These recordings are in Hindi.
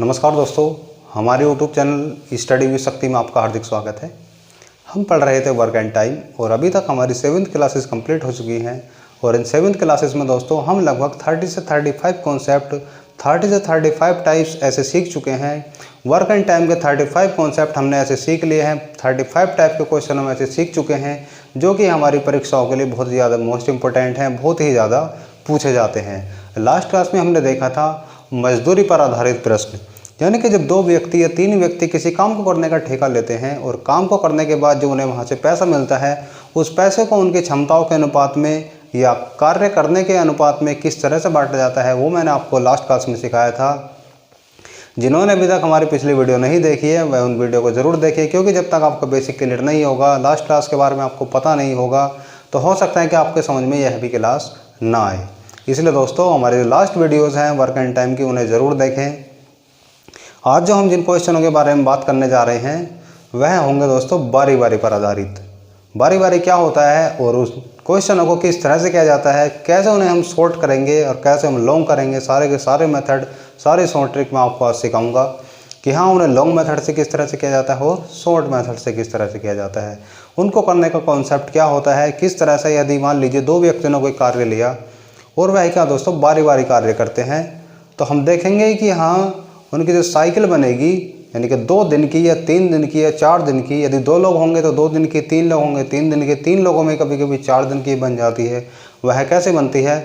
नमस्कार दोस्तों, हमारे यूट्यूब चैनल स्टडी विद शक्ति में आपका हार्दिक स्वागत है। हम पढ़ रहे थे वर्क एंड टाइम और अभी तक हमारी 7th क्लासेस कंप्लीट हो चुकी हैं और इन 7th क्लासेस में दोस्तों हम लगभग 30 से 35 कॉन्सेप्ट 30 से 35 टाइप्स ऐसे सीख चुके हैं। वर्क एंड टाइम के 35 कॉन्सेप्ट हमने ऐसे सीख लिए हैं, 35 टाइप के क्वेश्चन हम ऐसे सीख चुके हैं जो कि हमारी परीक्षाओं के लिए बहुत ज़्यादा मोस्ट इंपॉर्टेंट हैं, बहुत ही ज़्यादा पूछे जाते हैं। लास्ट क्लास में हमने देखा था मजदूरी पर आधारित प्रश्न, यानी कि जब 2 व्यक्ति या 3 व्यक्ति किसी काम को करने का ठेका लेते हैं और काम को करने के बाद जो उन्हें वहाँ से पैसा मिलता है उस पैसे को उनकी क्षमताओं के अनुपात में या कार्य करने के अनुपात में किस तरह से बांटा जाता है, वो मैंने आपको लास्ट क्लास में सिखाया था। जिन्होंने अभी तक हमारी पिछली वीडियो नहीं देखी है वह उन वीडियो को ज़रूर देखें, क्योंकि जब तक आपका बेसिक क्लियर नहीं होगा, लास्ट क्लास के बारे में आपको पता नहीं होगा, तो हो सकता है कि आपके समझ में यह भी क्लास ना आए। इसलिए दोस्तों हमारी जो लास्ट वीडियोज़ हैं वर्क एंड टाइम की, उन्हें ज़रूर देखें। आज जो हम जिन क्वेश्चनों के बारे में बात करने जा रहे हैं वह होंगे दोस्तों बारी बारी पर आधारित। बारी बारी क्या होता है और उस क्वेश्चनों को किस तरह से किया जाता है, कैसे उन्हें हम सॉर्ट करेंगे और कैसे हम लॉन्ग करेंगे, सारे के सारे मेथड, सारे शॉर्ट ट्रिक मैं आपको आज सिखाऊंगा कि हाँ उन्हें लॉन्ग मेथड से किस तरह से किया जाता है और शॉर्ट मेथड से किस तरह से किया जाता है, उनको करने का कॉन्सेप्ट क्या होता है, किस तरह से। यदि मान लीजिए 2 व्यक्तियों ने कोई कार्य लिया और वह क्या दोस्तों बारी बारी कार्य करते हैं, तो हम देखेंगे कि हाँ उनकी जो साइकिल बनेगी, यानी कि 2 दिन की या 3 दिन की या 4 दिन की, यदि 2 लोग होंगे तो 2 दिन की, 3 लोग होंगे 3 दिन के, 3 लोगों में कभी कभी 4 दिन की बन जाती है। वह कैसे बनती है,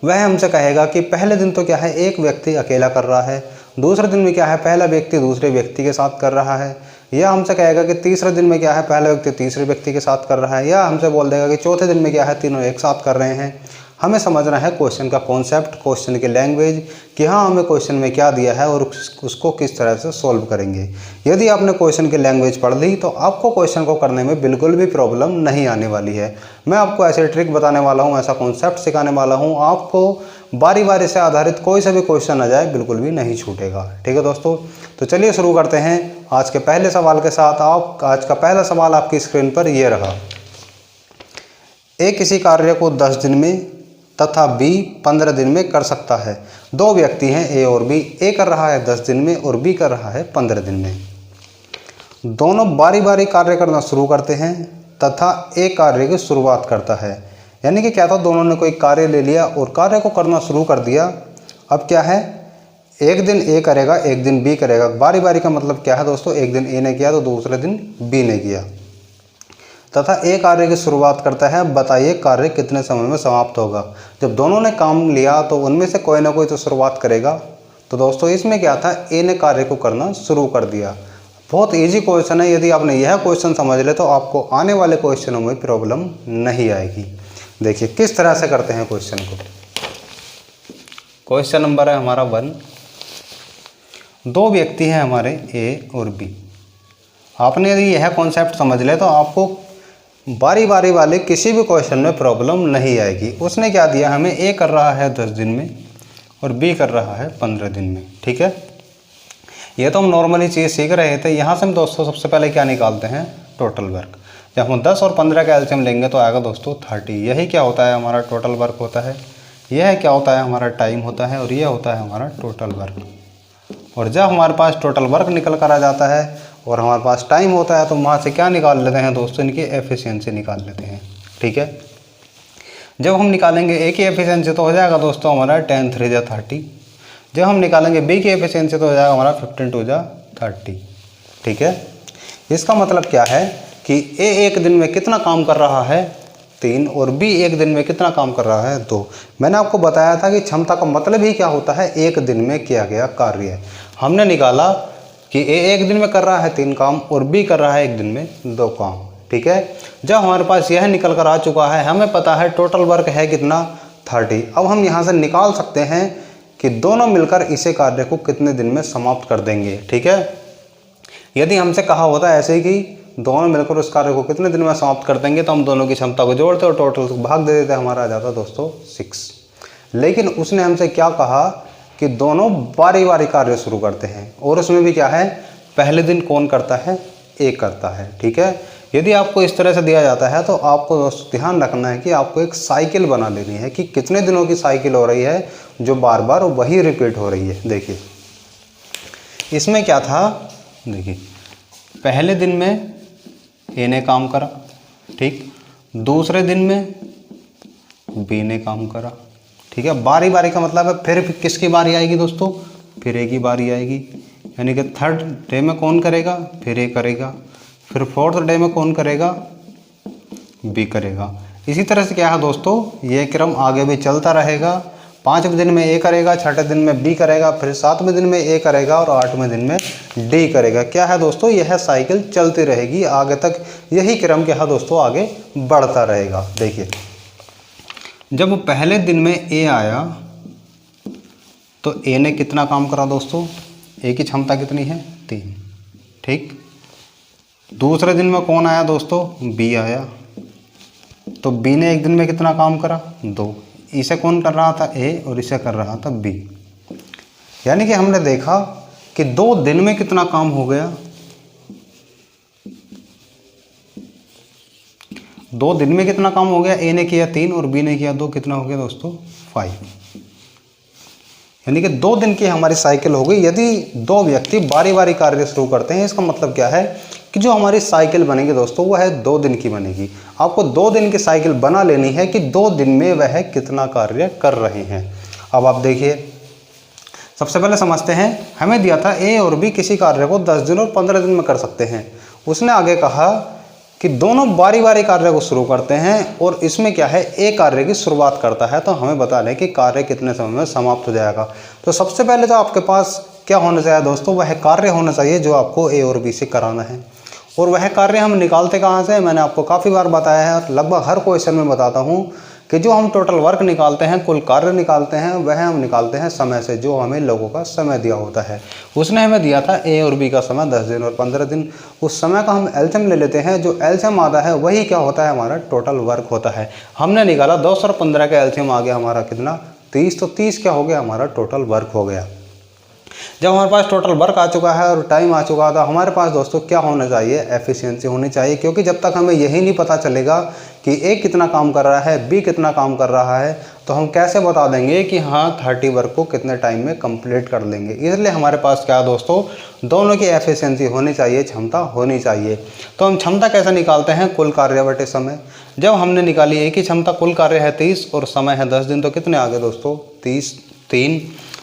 वह हमसे कहेगा कि पहले दिन तो क्या है एक व्यक्ति अकेला कर रहा है, दूसरे दिन में क्या है पहला व्यक्ति दूसरे व्यक्ति के साथ कर रहा है, या हमसे कहेगा कि तीसरे दिन में क्या है पहला व्यक्ति तीसरे व्यक्ति के साथ कर रहा है, या हमसे बोल देगा कि चौथे दिन में क्या है तीनों एक साथ कर रहे हैं। हमें समझना है क्वेश्चन का कॉन्सेप्ट, क्वेश्चन की लैंग्वेज, कि हाँ हमें क्वेश्चन में क्या दिया है और उसको किस तरह से सॉल्व करेंगे। यदि आपने क्वेश्चन की लैंग्वेज पढ़ ली तो आपको क्वेश्चन को करने में बिल्कुल भी प्रॉब्लम नहीं आने वाली है। मैं आपको ऐसे ट्रिक बताने वाला हूँ, ऐसा कॉन्सेप्ट सिखाने वाला हूँ, आपको बारी बारी से आधारित कोई सा भी क्वेश्चन आ जाए बिल्कुल भी नहीं छूटेगा। ठीक है दोस्तों, तो चलिए शुरू करते हैं आज के पहले सवाल के साथ। आज का पहला सवाल आपकी स्क्रीन पर यह रहा। ए किसी कार्य को 10 दिन में तथा बी 15 दिन में कर सकता है। 2 व्यक्ति हैं ए और बी, ए कर रहा है 10 दिन में और बी कर रहा है 15 दिन में। दोनों बारी बारी कार्य करना शुरू करते हैं तथा ए कार्य की शुरुआत करता है। यानी कि क्या था, दोनों ने कोई कार्य ले लिया और कार्य को करना शुरू कर दिया। अब क्या है, एक दिन ए करेगा एक दिन बी करेगा। बारी बारी का मतलब क्या है दोस्तों, एक दिन ए ने किया तो दूसरे दिन बी ने किया, तथा ए कार्य की शुरुआत करता है। बताइए कार्य कितने समय में समाप्त होगा। जब दोनों ने काम लिया तो उनमें से कोई ना कोई तो शुरुआत करेगा। तो दोस्तों इसमें क्या था, ए ने कार्य को करना शुरू कर दिया। बहुत इजी क्वेश्चन है, यदि आपने यह क्वेश्चन समझ ले तो आपको आने वाले क्वेश्चनों में प्रॉब्लम नहीं आएगी। देखिए किस तरह से करते हैं क्वेश्चन को। क्वेश्चन नंबर है हमारा 1। 2 व्यक्ति हैं हमारे ए और बी। आपने यदि यह कॉन्सेप्ट समझ ले तो आपको बारी बारी वाले किसी भी क्वेश्चन में प्रॉब्लम नहीं आएगी। उसने क्या दिया हमें, ए कर रहा है 10 दिन में और बी कर रहा है 15 दिन में। ठीक है, ये तो हम नॉर्मली चीज़ सीख रहे थे। यहाँ से हम दोस्तों सबसे पहले क्या निकालते हैं, टोटल वर्क। जब हम 10 और 15 का एलसीएम लेंगे तो आएगा दोस्तों 30। यही क्या होता है, हमारा टोटल वर्क होता है। यह क्या होता है, हमारा टाइम होता है, और यह होता है हमारा टोटल वर्क। और जब हमारे पास टोटल वर्क निकल कर आ जाता है और हमारे पास टाइम होता है तो वहाँ से क्या निकाल लेते हैं दोस्तों, इनकी एफिशिएंसी निकाल लेते हैं। ठीक है, जब हम निकालेंगे ए की एफिशिएंसी तो हो जाएगा दोस्तों हमारा 10 3 जा 30। जब हम निकालेंगे बी की एफिशिएंसी तो हो जाएगा हमारा 15 2 जा 30। ठीक है, इसका मतलब क्या है कि ए एक दिन में कितना काम कर रहा है, 3, और बी एक दिन में कितना काम कर रहा है, 2। मैंने आपको बताया था कि क्षमता का मतलब ही क्या होता है, एक दिन में किया गया कार्य। हमने निकाला कि ए एक दिन में कर रहा है 3 काम और बी कर रहा है एक दिन में 2 काम। ठीक है, जब हमारे पास यह निकल कर आ चुका है, हमें पता है टोटल वर्क है कितना, 30। अब हम यहाँ से निकाल सकते हैं कि दोनों मिलकर इसे कार्य को कितने दिन में समाप्त कर देंगे। ठीक है, यदि हमसे कहा होता है ऐसे ही कि दोनों मिलकर उस कार्य को कितने दिन में समाप्त कर देंगे, तो हम दोनों की क्षमता को जोड़ते और टोटल को भाग दे देते, हमारा आ जाता दोस्तों 6। लेकिन उसने हमसे क्या कहा कि दोनों बारी बारी कार्य शुरू करते हैं, और उसमें भी क्या है, पहले दिन कौन करता है, ए करता है। ठीक है, यदि आपको इस तरह से दिया जाता है तो आपको दोस्तों ध्यान रखना है कि आपको एक साइकिल बना लेनी है कि कितने दिनों की साइकिल हो रही है जो बार बार वही रिपीट हो रही है। देखिए इसमें क्या था, देखिए पहले दिन में ए ने काम करा, ठीक, दूसरे दिन में बी ने काम करा, ठीक है। बारी बारी का मतलब है फिर किसकी बारी आएगी दोस्तों, फिर ए की बारी आएगी, यानी कि थर्ड डे में कौन करेगा, फिर ए करेगा, फिर फोर्थ डे में कौन करेगा, बी करेगा। इसी तरह से क्या है दोस्तों, ये क्रम आगे भी चलता रहेगा। 5वें दिन में ए करेगा, 6ठे दिन में बी करेगा, फिर 7वें दिन में ए करेगा और 8वें दिन में डी करेगा। क्या है दोस्तों, यह साइकिल चलती रहेगी आगे तक, यही क्रम क्या है दोस्तों आगे बढ़ता रहेगा। देखिए जब पहले दिन में ए आया तो ए ने कितना काम करा दोस्तों, ए की क्षमता कितनी है 3, ठीक। दूसरे दिन में कौन आया दोस्तों, बी आया, तो बी ने एक दिन में कितना काम करा 2। इसे कौन कर रहा था, ए, और इसे कर रहा था बी। यानी कि हमने देखा कि 2 दिन में कितना काम हो गया, 2 दिन में कितना काम हो गया, ए ने किया 3 और बी ने किया 2, कितना हो गया दोस्तों 5। यानी कि 2 दिन की हमारी साइकिल हो गई। यदि 2 व्यक्ति बारी बारी कार्य शुरू करते हैं, इसका मतलब क्या है कि जो हमारी साइकिल बनेगी दोस्तों वो है 2 दिन की बनेगी। आपको 2 दिन की साइकिल बना लेनी है कि 2 दिन में वह कितना कार्य कर रहे हैं। अब आप देखिए, सबसे पहले समझते हैं, हमें दिया था ए और बी किसी कार्य को 10 दिन और 15 दिन में कर सकते हैं। उसने आगे कहा कि दोनों बारी बारी कार्य को शुरू करते हैं और इसमें क्या है, ए कार्य की शुरुआत करता है, तो हमें बता लें कि कार्य कितने समय में समाप्त हो जाएगा। तो सबसे पहले तो आपके पास क्या होना चाहिए दोस्तों, वह कार्य होना चाहिए जो आपको ए और बी से कराना है। और वह कार्य हम निकालते कहाँ से, मैंने आपको काफ़ी बार बताया है, लगभग हर क्वेश्चन में बताता हूँ कि जो हम टोटल वर्क निकालते हैं, कुल कार्य निकालते हैं, वह हम निकालते हैं समय से, जो हमें लोगों का समय दिया होता है। उसने हमें दिया था ए और बी का समय 10 दिन और 15 दिन। उस समय का हम एलसीएम ले लेते हैं, जो एलसीएम आता है वही क्या होता है, हमारा टोटल वर्क होता है। हमने निकाला 10 और 15 का एलसीएम आ गया हमारा कितना 30, तो 30 क्या हो गया, हमारा टोटल वर्क हो गया। जब हमारे पास टोटल वर्क आ चुका है और टाइम आ चुका था, हमारे पास दोस्तों क्या होना चाहिए, एफिशिएंसी होनी चाहिए। क्योंकि जब तक हमें यही नहीं पता चलेगा कि ए कितना काम कर रहा है, बी कितना काम कर रहा है, तो हम कैसे बता देंगे कि हाँ 30 वर्क को कितने टाइम में कंप्लीट कर लेंगे। इसलिए हमारे पास क्या है दोस्तों, दोनों की एफिशिएंसी होनी चाहिए, क्षमता होनी चाहिए। तो हम क्षमता कैसे निकालते हैं, कुल कार्य बटे समय। जब हमने निकाली ए की क्षमता, कुल कार्य है 30 और समय है 10 दिन, तो कितने आ गए दोस्तों 30, 3।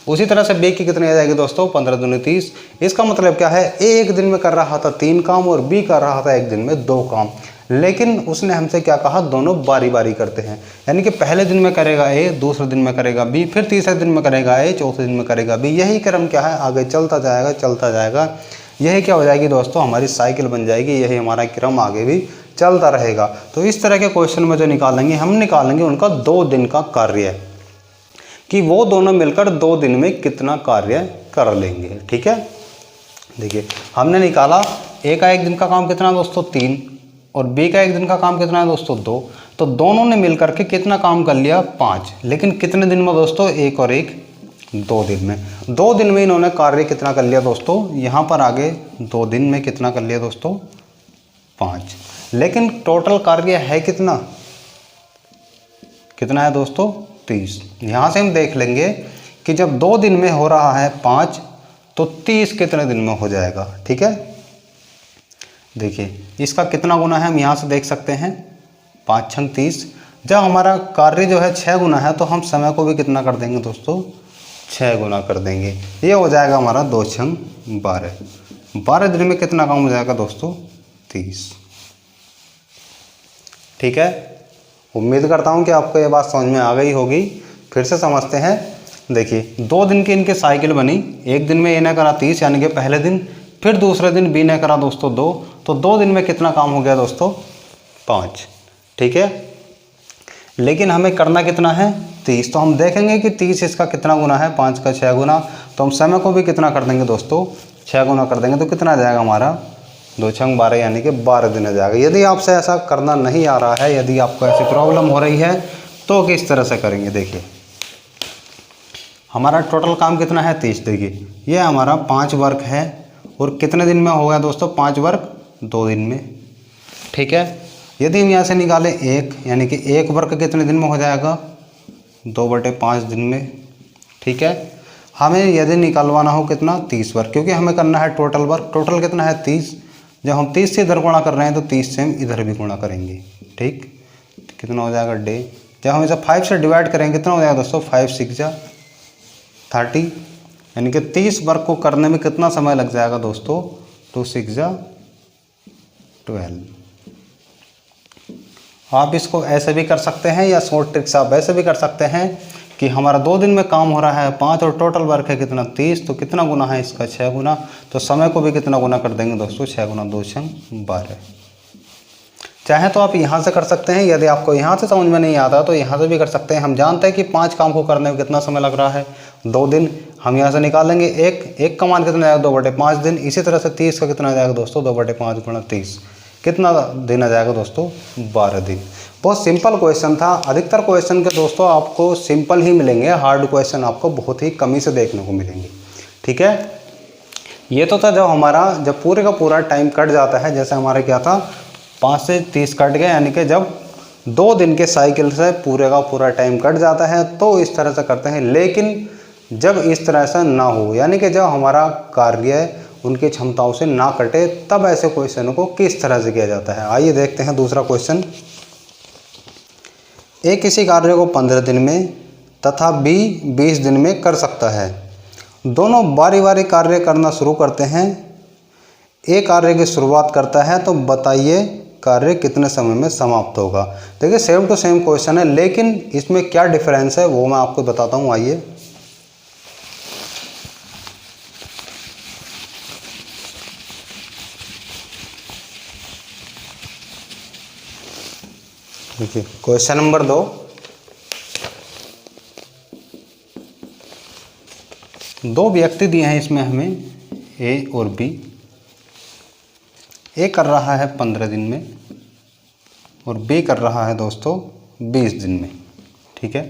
उसी तरह से बी की कितनी आ जाएगी दोस्तों 15 दूनी 30। इसका मतलब क्या है, ए एक दिन में कर रहा था 3 काम और बी कर रहा था एक दिन में 2 काम। लेकिन उसने हमसे क्या कहा, दोनों बारी बारी करते हैं। यानी कि पहले दिन में करेगा ए, दूसरे दिन में करेगा बी, फिर तीसरे दिन में करेगा ए, चौथे दिन में करेगा बी। यही क्रम क्या है, आगे चलता जाएगा चलता जाएगा। यही क्या हो जाएगी दोस्तों, हमारी साइकिल बन जाएगी। यही हमारा क्रम आगे भी चलता रहेगा। तो इस तरह के क्वेश्चन में जो निकालेंगे, हम निकालेंगे उनका 2 दिन का कार्य, कि वो दोनों मिलकर 2 दिन में कितना कार्य कर लेंगे। ठीक है, देखिए हमने निकाला ए का एक दिन का काम कितना दोस्तों 3 और बी का एक दिन का काम कितना है दोस्तों 2। तो दोनों ने मिलकर के कितना काम कर लिया 5। लेकिन कितने दिन में दोस्तों, एक और एक 2 दिन में। 2 दिन में इन्होंने कार्य कितना कर लिया दोस्तों, यहाँ पर आगे 2 दिन में कितना कर लिया दोस्तों 5। लेकिन टोटल कार्य है कितना, कितना है दोस्तों 30। यहाँ से हम देख लेंगे कि जब 2 दिन में हो रहा है 5 तो 30 कितने दिन में हो जाएगा। ठीक है, देखिए इसका कितना गुना है हम यहाँ से देख सकते हैं, 5 छंग 30। जब हमारा कार्य जो है 6 गुना है तो हम समय को भी कितना कर देंगे दोस्तों 6 गुना कर देंगे। ये हो जाएगा हमारा 2 छंग 12। 12 दिन में कितना काम हो जाएगा दोस्तों 30। ठीक है, उम्मीद करता हूँ कि आपको ये बात समझ में आ गई होगी। फिर से समझते हैं। देखिए 2 दिन की इनकी साइकिल बनी। एक दिन में ए ने करा 30 यानी कि पहले दिन, फिर दूसरे दिन बी ने करा दोस्तों 2। तो 2 दिन में कितना काम हो गया दोस्तों 5। ठीक है, लेकिन हमें करना कितना है 30। तो हम देखेंगे कि 30 इसका कितना गुना है, 5 का 6 गुना। तो हम समय को भी कितना कर देंगे दोस्तों 6 गुना कर देंगे। तो कितना आ जाएगा हमारा 2 छंग 12 यानी कि 12 दिन आ जाएगा। यदि आपसे ऐसा करना नहीं आ रहा है, यदि आपको ऐसी प्रॉब्लम हो रही है तो किस तरह से करेंगे। देखिए हमारा टोटल काम कितना है 30। देखिए ये हमारा 5 वर्क है और कितने दिन में हो गया दोस्तों 5 वर्क 2 दिन में। ठीक है, यदि हम यहाँ से निकालें 1 यानी कि 1 वर्क कितने दिन में हो जाएगा 2/5 दिन में। ठीक है, हमें यदि निकलवाना हो कितना 30 वर्ग, क्योंकि हमें करना है टोटल वर्क। टोटल कितना है 30। जब हम 30 से इधर गुणा कर रहे हैं तो 30 से हम इधर भी गुणा करेंगे। ठीक, कितना हो जाएगा डे। जब हम इसे 5 से डिवाइड करेंगे कितना हो जाएगा दोस्तों, 5 6 जा 30, यानी कि 30 वर्ग को करने में कितना समय लग जाएगा दोस्तों, 2 6 जा 12। आप इसको ऐसे भी कर सकते हैं या शॉर्ट ट्रिक से आप ऐसे भी कर सकते हैं कि हमारा 2 दिन में काम हो रहा है 5 और टोटल वर्क है कितना 30, तो कितना गुना है इसका 6 गुना। तो समय को भी कितना गुना कर देंगे दोस्तों, 6 गुना 2 6 12। चाहे तो आप यहाँ से कर सकते हैं, यदि आपको यहाँ से समझ में नहीं आता तो यहाँ से भी कर सकते हैं। हम जानते हैं कि 5 काम को करने में कितना समय लग रहा है, 2 दिन। हम यहाँ से निकालेंगे एक का मान कितना जाएगा, 2/5 दिन। इसी तरह से 30 का कितना जाएगा दोस्तों, 2/5 गुणा 30, कितना दिन आ जाएगा दोस्तों, 12 दिन। बहुत सिंपल क्वेश्चन था। अधिकतर क्वेश्चन के दोस्तों आपको सिंपल ही मिलेंगे, हार्ड क्वेश्चन आपको बहुत ही कमी से देखने को मिलेंगे। ठीक है, ये तो था जब पूरे का पूरा टाइम कट जाता है। जैसे हमारा क्या था, 5 से 30 कट गए, यानी कि जब 2 दिन के साइकिल से पूरे का पूरा टाइम कट जाता है तो इस तरह से करते हैं। लेकिन जब इस तरह से ना हो, यानी कि जब हमारा कार्य उनकी क्षमताओं से ना कटे, तब ऐसे क्वेश्चन को किस तरह से किया जाता है। आइए देखते हैं दूसरा क्वेश्चन। ए किसी कार्य को 15 दिन में तथा बी 20 दिन में कर सकता है। दोनों बारी बारी कार्य करना शुरू करते हैं। ए कार्य की शुरुआत करता है, तो बताइए कार्य कितने समय में समाप्त होगा। देखिए सेम टू सेम क्वेश्चन है, लेकिन इसमें क्या डिफरेंस है वो मैं आपको बताता हूँ। आइए देखिए क्वेश्चन नंबर 2। दो व्यक्ति दिए हैं इसमें हमें, ए और बी। ए कर रहा है 15 दिन में और बी कर रहा है दोस्तों 20 दिन में। ठीक है,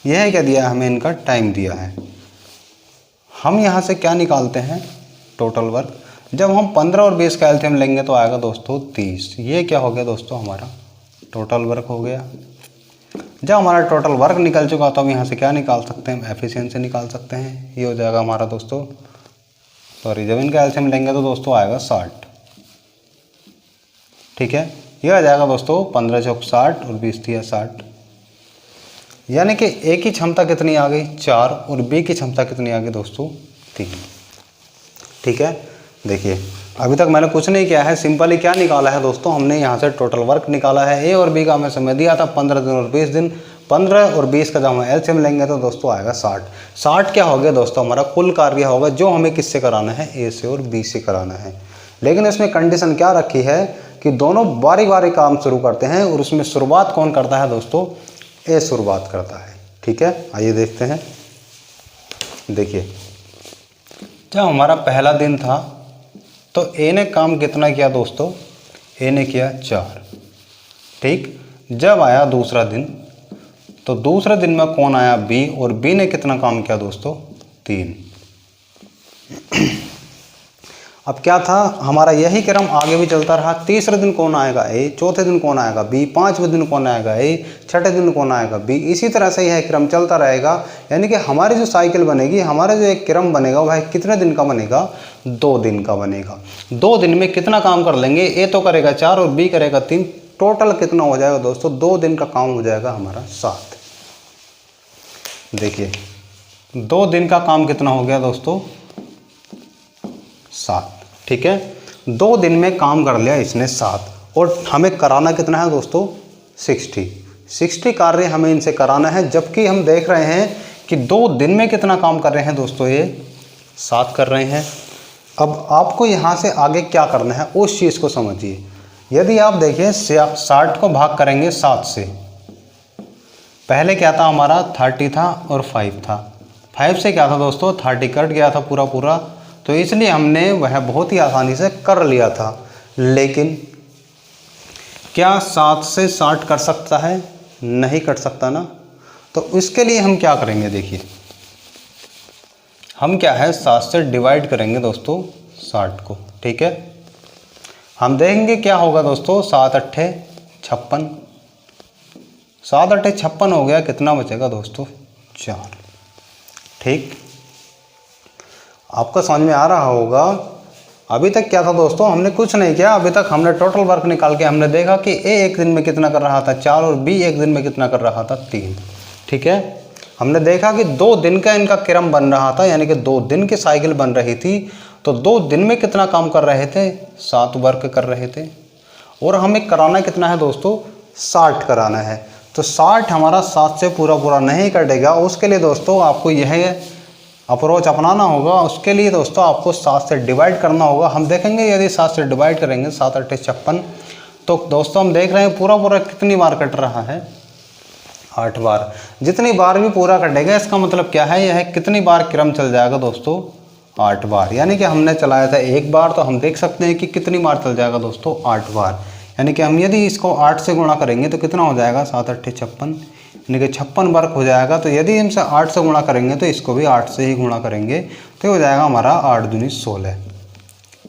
यह क्या दिया है हमें, इनका टाइम दिया है। हम यहाँ से क्या निकालते हैं, टोटल वर्क। जब हम 15 और 20 का एलसीएम लेंगे तो आएगा दोस्तों 30। ये क्या हो गया दोस्तों, हमारा टोटल वर्क हो गया। जब हमारा टोटल वर्क निकल चुका तो हम यहाँ से क्या निकाल सकते हैं, एफिशिएंसी निकाल सकते हैं। ये हो जाएगा हमारा दोस्तों, सॉरी, जब इनका एलसीएम लेंगे तो दोस्तों आएगा 60। ठीक है, ये आ जाएगा दोस्तों 15 चौक 60 और 20 दिया 60, यानी कि ए की क्षमता कितनी आ गई 4 और बी की क्षमता कितनी आ गई दोस्तों 3। ठीक है, देखिए अभी तक मैंने कुछ नहीं किया है, सिंपली क्या निकाला है दोस्तों, हमने यहाँ से टोटल वर्क निकाला है। ए और बी का हमें समय दिया था 15 दिन और 20 दिन। 15 और 20 का जब हम एलसीएम लेंगे तो दोस्तों आएगा 60। 60 क्या हो गया दोस्तों, हमारा कुल कार्य होगा जो हमें किससे कराना है, ए से और बी से कराना है। लेकिन इसमें कंडीशन क्या रखी है कि दोनों बारी बारी काम शुरू करते हैं और उसमें शुरुआत कौन करता है दोस्तों, ए शुरुआत करता है। ठीक है, आइए देखते हैं। देखिए जब हमारा पहला दिन था तो ए ने काम कितना किया दोस्तों, ए ने किया 4। ठीक, जब आया दूसरा दिन तो दूसरे दिन में कौन आया, बी, और बी ने कितना काम किया दोस्तों, 3। अब क्या था, हमारा यही क्रम आगे भी चलता रहा। तीसरे दिन कौन आएगा, ए, चौथे दिन कौन आएगा, बी, पांचवें दिन कौन आएगा, ए, छठे दिन कौन आएगा, बी। इसी तरह से यह क्रम चलता रहेगा। यानी कि हमारी जो साइकिल बनेगी, हमारा जो एक क्रम बनेगा वह कितने दिन का बनेगा, 2 दिन का बनेगा। 2 दिन में कितना काम कर लेंगे, ए तो करेगा 4 और बी करेगा 3। टोटल कितना हो जाएगा दोस्तों, 2 दिन का काम हो जाएगा हमारा 7। देखिए 2 दिन का काम कितना हो गया दोस्तों, 7। ठीक है, 2 दिन में काम कर लिया इसने 7, और हमें कराना कितना है दोस्तों, 60 कार्य हमें इनसे कराना है। जबकि हम देख रहे हैं कि 2 दिन में कितना काम कर रहे हैं दोस्तों, ये 7 कर रहे हैं। अब आपको यहाँ से आगे क्या करना है उस चीज़ को समझिए। यदि आप देखिए 60 को भाग करेंगे 7 से, पहले क्या था हमारा 30 था और 5 था। 5 से क्या था दोस्तों, 30 कट गया था पूरा, तो इसलिए हमने वह बहुत ही आसानी से कर लिया था। लेकिन क्या 7 से 60 कर सकता है, नहीं कर सकता ना। तो इसके लिए हम क्या करेंगे, देखिए हम क्या है 7 से डिवाइड करेंगे दोस्तों 60 को। ठीक है, हम देखेंगे क्या होगा दोस्तों, 7 अट्ठे 56, 7 अट्ठे 56 हो गया, कितना बचेगा दोस्तों, 4। ठीक, आपको समझ में आ रहा होगा। अभी तक क्या था दोस्तों, हमने कुछ नहीं किया। अभी तक हमने टोटल वर्क निकाल के हमने देखा कि ए एक दिन में कितना कर रहा था 4 और बी एक दिन में कितना कर रहा था 3। ठीक है, हमने देखा कि 2 दिन का इनका क्रम बन रहा था, यानी कि 2 दिन की साइकिल बन रही थी। तो 2 दिन में कितना काम कर रहे थे, 7 वर्क कर रहे थे। और हमें कराना कितना है दोस्तों, 60 कराना है। तो 60 हमारा 7 से पूरा पूरा नहीं कटेगा। उसके लिए दोस्तों आपको यह अप्रोच अपनाना होगा। उसके लिए दोस्तों आपको 7 से डिवाइड करना होगा। हम देखेंगे यदि 7 से डिवाइड करेंगे 7 8 56, तो दोस्तों हम देख रहे हैं पूरा पूरा कितनी बार कट रहा है, 8 बार। जितनी बार भी पूरा कटेगा इसका मतलब क्या है, यह कितनी बार क्रम चल जाएगा दोस्तों, 8 बार। यानी कि हमने चलाया था 1 बार, तो हम देख सकते हैं कि कितनी बार चल जाएगा दोस्तों, 8 बार। यानी कि हम यदि इसको 8 से गुणा करेंगे तो कितना हो जाएगा, 7 8 56, यानी कि 56 वर्क हो जाएगा। तो यदि हमसे 8 से गुणा करेंगे तो इसको भी 8 से ही गुणा करेंगे, तो हो जाएगा हमारा 8 दूनी 16।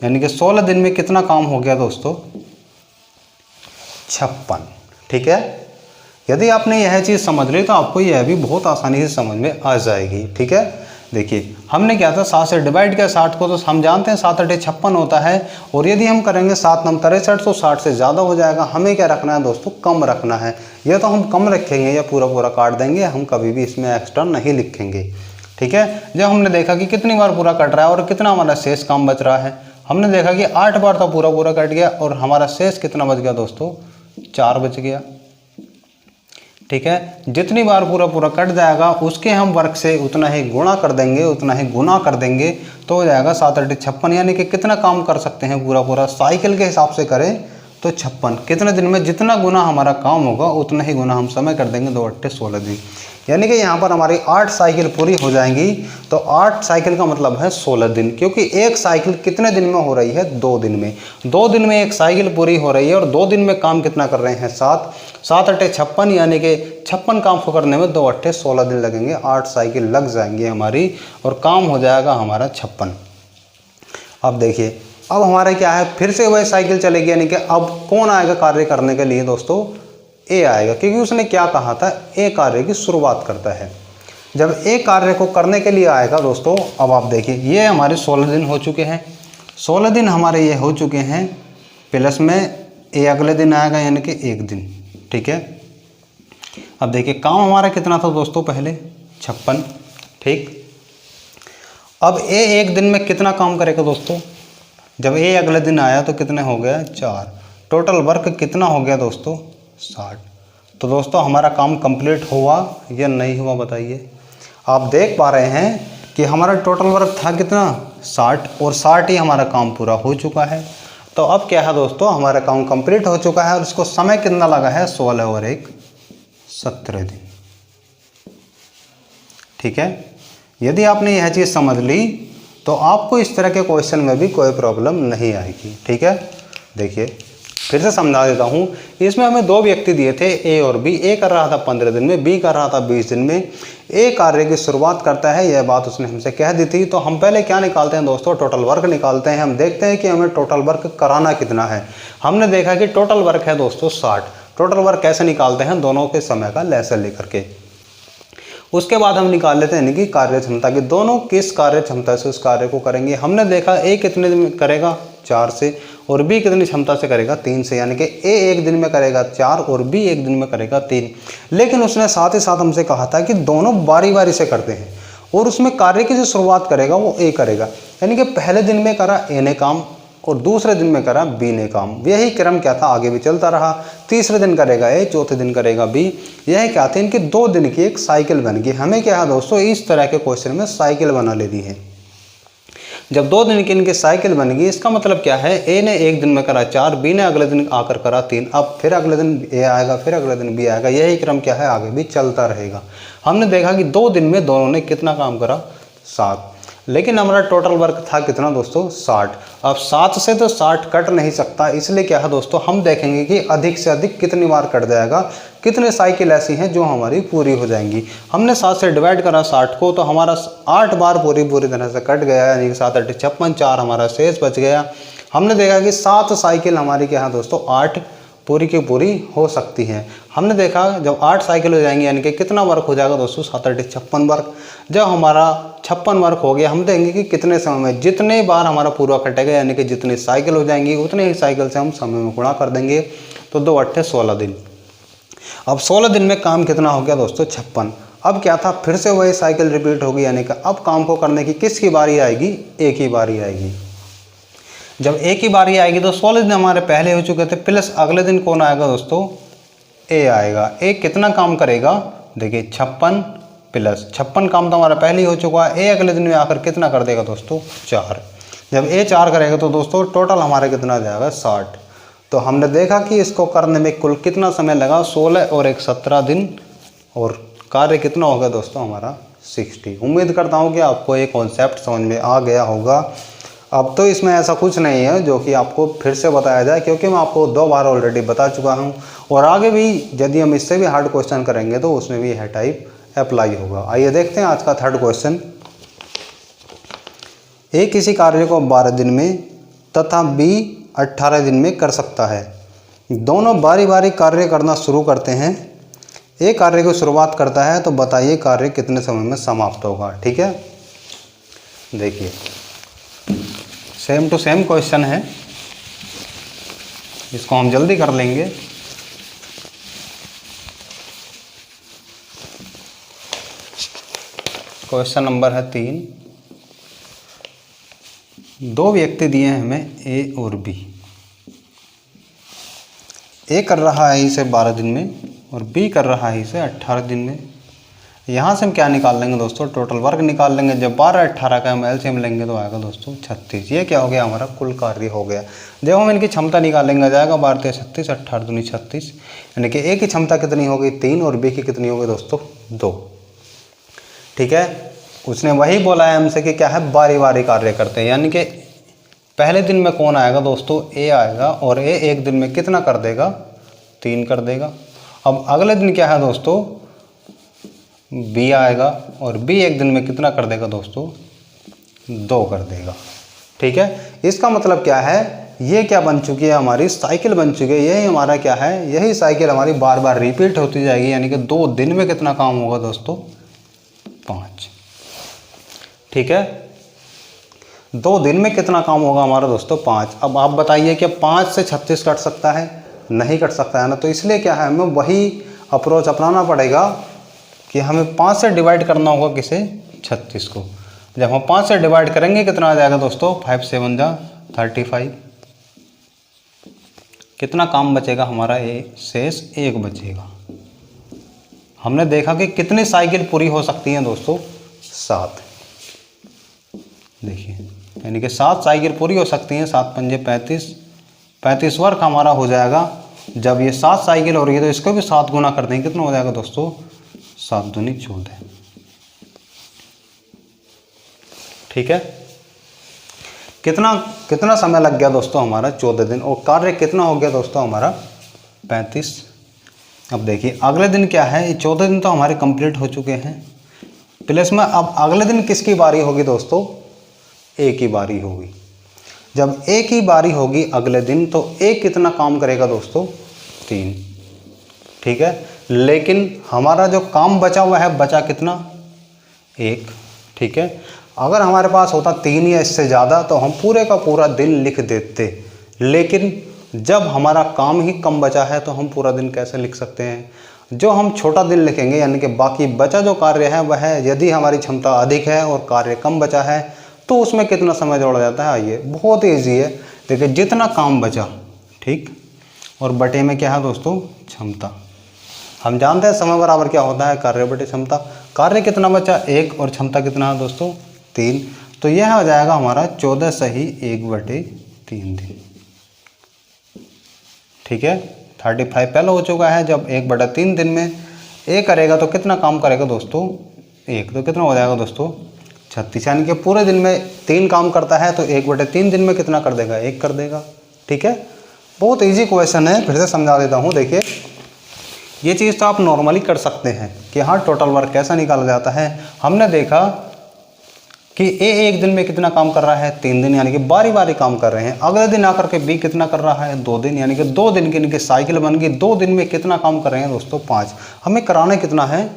यानी कि 16 दिन में कितना काम हो गया दोस्तों, 56। ठीक है, यदि आपने यह चीज़ समझ ली तो आपको यह भी बहुत आसानी से समझ में आ जाएगी। ठीक है, देखिए हमने क्या था, 7 से डिवाइड किया 60 को, तो हम जानते हैं 7 8 56 होता है। और यदि हम करेंगे 7 9 63, तो 60 से ज़्यादा हो जाएगा। हमें क्या रखना है दोस्तों, कम रखना है। या तो हम कम रखेंगे या पूरा पूरा काट देंगे, हम कभी भी इसमें एक्स्ट्रा नहीं लिखेंगे। ठीक है, जब हमने देखा कि कितनी बार पूरा कट रहा है और कितना हमारा शेष काम बच रहा है, हमने देखा कि 8 बार तो पूरा पूरा कट गया और हमारा शेष कितना बच गया दोस्तों, 4 बच गया। ठीक है, जितनी बार पूरा पूरा कट जाएगा उसके हम वर्क से उतना ही गुणा कर देंगे, उतना ही गुना कर देंगे, तो हो जाएगा 7 8 56। यानी कि कितना काम कर सकते हैं पूरा पूरा, साइकिल के हिसाब से करें तो 56। कितने दिन में जितना गुना हमारा काम होगा उतना ही गुना हम समय कर देंगे, 2 8 16 दिन। यानी कि यहाँ पर हमारी 8 साइकिल पूरी हो जाएंगी। तो 8 साइकिल का मतलब है 16 दिन, क्योंकि एक साइकिल कितने दिन में हो रही है, 2 दिन में। 2 दिन में एक साइकिल पूरी हो रही है और 2 दिन में काम कितना कर रहे हैं, 7 7 8 56। यानी कि 56 काम को करने में 2 8 16 दिन लगेंगे। 8 साइकिल लग जाएंगी हमारी और काम हो जाएगा हमारा 56। अब देखिए, अब हमारा क्या है, फिर से वह साइकिल चलेगी। यानी कि अब कौन आएगा कार्य करने के लिए दोस्तों, ए आएगा, क्योंकि उसने क्या कहा था, ए कार्य की शुरुआत करता है। जब ए कार्य को करने के लिए आएगा दोस्तों, अब आप देखिए ये हमारे 16 दिन हो चुके हैं। 16 दिन हमारे ये हो चुके हैं, प्लस में ए अगले दिन आएगा, यानी कि 1 दिन। ठीक है, अब देखिए काम हमारा कितना था दोस्तों, पहले 56। ठीक, अब ए 1 दिन में कितना काम करेगा दोस्तों, जब ए अगले दिन आया तो कितने हो गया, 4। टोटल वर्क कितना हो गया दोस्तों, 60। तो दोस्तों हमारा काम कंप्लीट हुआ या नहीं हुआ बताइए। आप देख पा रहे हैं कि हमारा टोटल वर्क था कितना, 60, और 60 ही हमारा काम पूरा हो चुका है। तो अब क्या है दोस्तों, हमारा काम कंप्लीट हो चुका है और इसको समय कितना लगा है, 16 और 1 17 दिन। ठीक है, यदि आपने यह चीज़ समझ ली तो आपको इस तरह के क्वेश्चन में भी कोई प्रॉब्लम नहीं आएगी। ठीक है, देखिए फिर से समझा देता हूँ। इसमें हमें 2 व्यक्ति दिए थे, ए और बी। ए कर रहा था 15 दिन में, बी कर रहा था 20 दिन में। ए कार्य की शुरुआत करता है, यह बात उसने हमसे कह दी थी। तो हम पहले क्या निकालते हैं दोस्तों, टोटल वर्क निकालते हैं। हम देखते हैं कि हमें टोटल वर्क कराना कितना है। हमने देखा कि टोटल वर्क है दोस्तों 60। टोटल वर्क कैसे निकालते हैं, दोनों के समय का लेसन लेकर के। उसके बाद हम निकाल लेते हैं कि कार्य क्षमता की, दोनों किस कार्य क्षमता से उस कार्य को करेंगे। हमने देखा ए कितने दिन में करेगा, 4 से, और बी कितनी क्षमता से करेगा, 3 से। यानी कि ए 1 दिन में करेगा 4 और बी 1 दिन में करेगा 3। लेकिन उसने साथ ही साथ हमसे कहा था कि दोनों बारी बारी से करते हैं और उसमें कार्य की जो शुरुआत करेगा वो ए करेगा। यानी कि पहले दिन में करा ए ने काम और दूसरे दिन में करा बी ने काम। यही क्रम क्या था, आगे भी चलता रहा। तीसरे दिन करेगा ए, चौथे दिन करेगा बी। यही क्या थे, इनकी 2 दिन की एक साइकिल बन गई। हमें क्या है दोस्तों, इस तरह के क्वेश्चन में साइकिल बना लेनी है। जब 2 दिन की इनकी साइकिल बन गई, इसका मतलब क्या है, ए ने 1 दिन में करा 4, बी ने अगले दिन आकर करा 3। अब फिर अगले दिन ए आएगा, फिर अगले दिन बी आएगा। यही क्रम क्या है, आगे भी चलता रहेगा। हमने देखा कि 2 दिन में दोनों ने कितना काम करा, 7। लेकिन हमारा टोटल वर्क था कितना दोस्तों, 60। अब 7 से तो 60 कट नहीं सकता, इसलिए क्या है दोस्तों, हम देखेंगे कि अधिक से अधिक कितनी बार कट जाएगा, कितने साइकिल ऐसी हैं जो हमारी पूरी हो जाएंगी। हमने 7 से डिवाइड करा 60 को, तो हमारा 8 बार पूरी तरह से कट गया, यानी कि 7 8 56, 4 हमारा शेष बच गया। हमने देखा कि 7 साइकिल हमारी क्या है दोस्तों, 8 पूरी की पूरी हो सकती हैं। हमने देखा जब 8 साइकिल हो जाएंगे यानी कि कितना वर्क हो जाएगा दोस्तों, 7 8 56 वर्क। जब हमारा 56 वर्क हो गया, हम देखेंगे कि कितने समय में, जितने बार हमारा पूरा कटेगा यानी कि जितनी साइकिल हो जाएंगी उतने ही साइकिल से हम समय में गुणा कर देंगे। तो 2 8 16 दिन। अब 16 दिन में काम कितना हो गया दोस्तों, 56। अब क्या था, फिर से वही साइकिल रिपीट होगी यानी कि अब काम को करने की किसकी बारी आएगी, एक ही बारी आएगी। जब एक ही बारी आएगी तो 16 दिन हमारे पहले हो चुके थे, प्लस अगले दिन कौन आएगा दोस्तों, ए आएगा। ए कितना काम करेगा, देखिए 56 प्लस 56 काम तो हमारा पहले ही हो चुका है। ए अगले दिन में आकर कितना कर देगा दोस्तों, 4। जब ए 4 करेगा तो दोस्तों टोटल हमारा कितना जाएगा, 60। तो हमने देखा कि इसको करने में कुल कितना समय लगा, 16 और 1 17 दिन, और कार्य कितना होगा दोस्तों हमारा 60। उम्मीद करता हूँ कि आपको ये कॉन्सेप्ट समझ में आ गया होगा। अब तो इसमें ऐसा कुछ नहीं है जो कि आपको फिर से बताया जाए, क्योंकि मैं आपको 2 बार ऑलरेडी बता चुका हूँ, और आगे भी यदि हम इससे भी हार्ड क्वेश्चन करेंगे तो उसमें भी यह टाइप अप्लाई होगा। आइए देखते हैं आज का 3rd क्वेश्चन। ए किसी कार्य को 12 दिन में तथा बी 18 दिन में कर सकता है। दोनों बारी बारी कार्य करना शुरू करते हैं। ए कार्य को शुरुआत करता है तो बताइए कार्य कितने समय में समाप्त होगा। ठीक है, देखिए सेम टू सेम क्वेश्चन है, इसको हम जल्दी कर लेंगे। क्वेश्चन नंबर है 3। 2 व्यक्ति दिए हैं हमें, ए और बी। ए कर रहा है इसे 12 दिन में और बी कर रहा है इसे 18 दिन में। यहाँ से हम क्या निकाल लेंगे दोस्तों, टोटल वर्क निकाल लेंगे। जब 12 18 का हम एलसीएम लेंगे तो आएगा दोस्तों 36। ये क्या हो गया, हमारा कुल कार्य हो गया। जब हम इनकी क्षमता निकालेंगे जाएगा 12 36, 18 दूनी 36, यानी कि ए की क्षमता कितनी हो गई 3 और बी की कितनी हो गई दोस्तों 2। ठीक है, उसने वही बोला है हमसे कि क्या है, बारी बारी कार्य करते हैं, यानी कि पहले दिन में कौन आएगा दोस्तों, ए आएगा, और ए एक दिन में कितना कर देगा, 3 कर देगा। अब अगले दिन क्या है दोस्तों, बी आएगा, और बी एक दिन में कितना कर देगा दोस्तों, 2 कर देगा। ठीक है, इसका मतलब क्या है, ये क्या बन चुकी है, हमारी साइकिल बन चुकी है। यही हमारा क्या है, यही साइकिल हमारी बार बार रिपीट होती जाएगी, यानी कि 2 दिन में कितना काम होगा दोस्तों, 5। ठीक है, 2 दिन में कितना काम होगा हमारा दोस्तों, 5। अब आप बताइए कि 5 से 36 कट सकता है, नहीं कट सकता है ना। तो इसलिए क्या है, हमें वही अप्रोच अपनाना पड़ेगा कि हमें 5 से डिवाइड करना होगा किसे, 36 को। जब हम 5 से डिवाइड करेंगे कितना आ जाएगा दोस्तों, 5 7 जा 35। कितना काम बचेगा हमारा, शेष 1 बचेगा। हमने देखा कि कितनी साइकिल पूरी हो सकती हैं दोस्तों, 7। देखिए, यानी कि 7 साइकिल पूरी हो सकती हैं। 7 पंजे 35, 35 वर्क हमारा हो जाएगा। जब ये 7 साइकिल हो रही है तो इसको भी 7 गुना कर देंगे, कितना हो जाएगा दोस्तों, 7 दूनी 14। ठीक है, कितना समय लग गया दोस्तों हमारा, 14 दिन, और कार्य कितना हो गया दोस्तों हमारा, 35। अब देखिए अगले दिन क्या है, ये 14 दिन तो हमारे कंप्लीट हो चुके हैं, प्लस में अब अगले दिन किसकी बारी होगी दोस्तों, ए की बारी होगी। जब ए की बारी होगी अगले दिन तो ए कितना काम करेगा दोस्तों, 3। ठीक है, लेकिन हमारा जो काम बचा हुआ है, बचा कितना, 1। ठीक है, अगर हमारे पास होता 3 या इससे ज़्यादा तो हम पूरे का पूरा दिन लिख देते, लेकिन जब हमारा काम ही कम बचा है तो हम पूरा दिन कैसे लिख सकते हैं। जो हम छोटा दिन लिखेंगे, यानी कि बाकी बचा जो कार्य है वह है, यदि हमारी क्षमता अधिक है और कार्य कम बचा है तो उसमें कितना समय जोड़ा जाता है। आइए, बहुत ईजी है। देखिए, जितना काम बचा, ठीक, और बटे में क्या है दोस्तों, क्षमता। हम जानते हैं समय बराबर क्या होता है, कार्य बटे क्षमता। कार्य कितना बचा, 1, और क्षमता कितना है दोस्तों, 3। तो यह हो जाएगा हमारा 14 सही 1/3 दिन। ठीक है, 35 पहले हो चुका है। जब 1/3 दिन में ए करेगा तो कितना काम करेगा दोस्तों, 1, तो कितना हो जाएगा दोस्तों, 36। यानी कि पूरे दिन में 3 काम करता है तो 1/3 दिन में कितना कर देगा, 1 कर देगा। ठीक है, बहुत इजी क्वेश्चन है, फिर से समझा देता हूँ। देखिए, ये चीज़ तो आप नॉर्मली कर सकते हैं कि हाँ टोटल वर्क कैसा निकाला जाता है। हमने देखा कि ए एक दिन में कितना काम कर रहा है, 3 दिन, यानी कि बारी बारी काम कर रहे हैं। अगले दिन आकर के बी कितना कर रहा है, 2 दिन, यानी कि 2 दिन की इनकी साइकिल बन गई। 2 दिन में कितना काम कर रहे हैं दोस्तों, 5। हमें कराना कितना है,